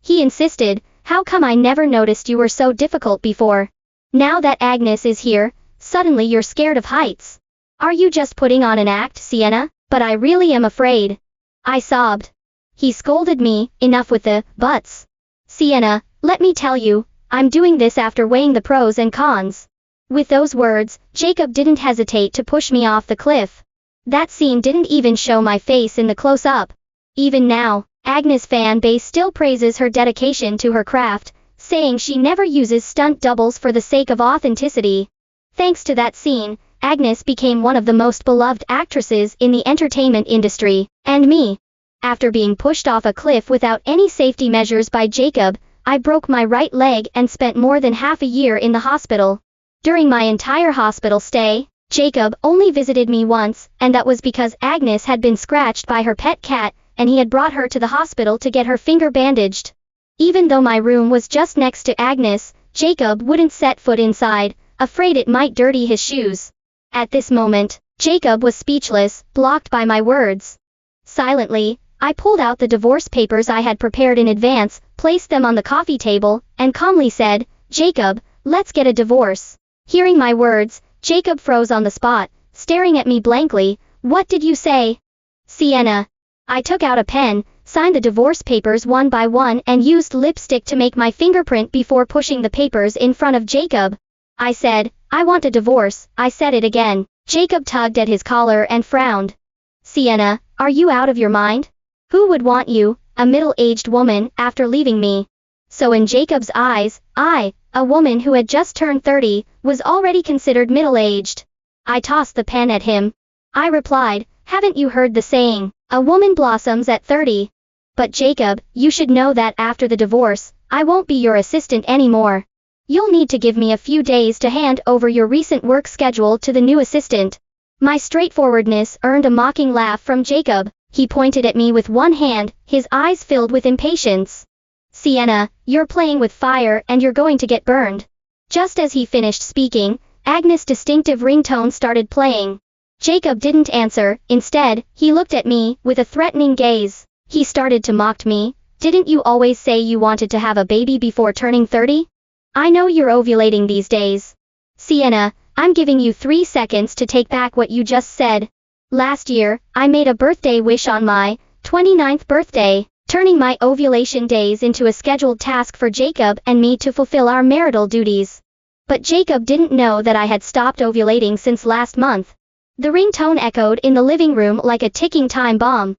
He insisted, how come I never noticed you were so difficult before? Now that Agnes is here, suddenly you're scared of heights. Are you just putting on an act, Sienna? But I really am afraid. I sobbed. He scolded me, enough with the buts. Sienna, let me tell you, I'm doing this after weighing the pros and cons. With those words, Jacob didn't hesitate to push me off the cliff. That scene didn't even show my face in the close-up. Even now, Agnes' fan base still praises her dedication to her craft, saying she never uses stunt doubles for the sake of authenticity. Thanks to that scene, Agnes became one of the most beloved actresses in the entertainment industry, and me. After being pushed off a cliff without any safety measures by Jacob, I broke my right leg and spent more than half a year in the hospital. During my entire hospital stay, Jacob only visited me once, and that was because Agnes had been scratched by her pet cat, and he had brought her to the hospital to get her finger bandaged. Even though my room was just next to Agnes, Jacob wouldn't set foot inside, afraid it might dirty his shoes. At this moment, Jacob was speechless, blocked by my words. Silently, I pulled out the divorce papers I had prepared in advance, placed them on the coffee table, and calmly said, Jacob, let's get a divorce. Hearing my words, Jacob froze on the spot, staring at me blankly. What did you say? Sienna. I took out a pen, signed the divorce papers one by one and used lipstick to make my fingerprint before pushing the papers in front of Jacob. I said, I want a divorce. I said it again. Jacob tugged at his collar and frowned. Sienna, are you out of your mind? Who would want you, a middle-aged woman, after leaving me? So in Jacob's eyes, I, a woman who had just turned 30, was already considered middle-aged. I tossed the pen at him. I replied, haven't you heard the saying, a woman blossoms at 30? But Jacob, you should know that after the divorce, I won't be your assistant anymore. You'll need to give me a few days to hand over your recent work schedule to the new assistant. My straightforwardness earned a mocking laugh from Jacob. He pointed at me with one hand, his eyes filled with impatience. Sienna, you're playing with fire and you're going to get burned. Just as he finished speaking, Agnes' distinctive ringtone started playing. Jacob didn't answer, instead, he looked at me, with a threatening gaze. He started to mock me. Didn't you always say you wanted to have a baby before turning 30? I know you're ovulating these days. Sienna, I'm giving you 3 seconds to take back what you just said. Last year, I made a birthday wish on my 29th birthday, turning my ovulation days into a scheduled task for Jacob and me to fulfill our marital duties. But Jacob didn't know that I had stopped ovulating since last month. The ringtone echoed in the living room like a ticking time bomb.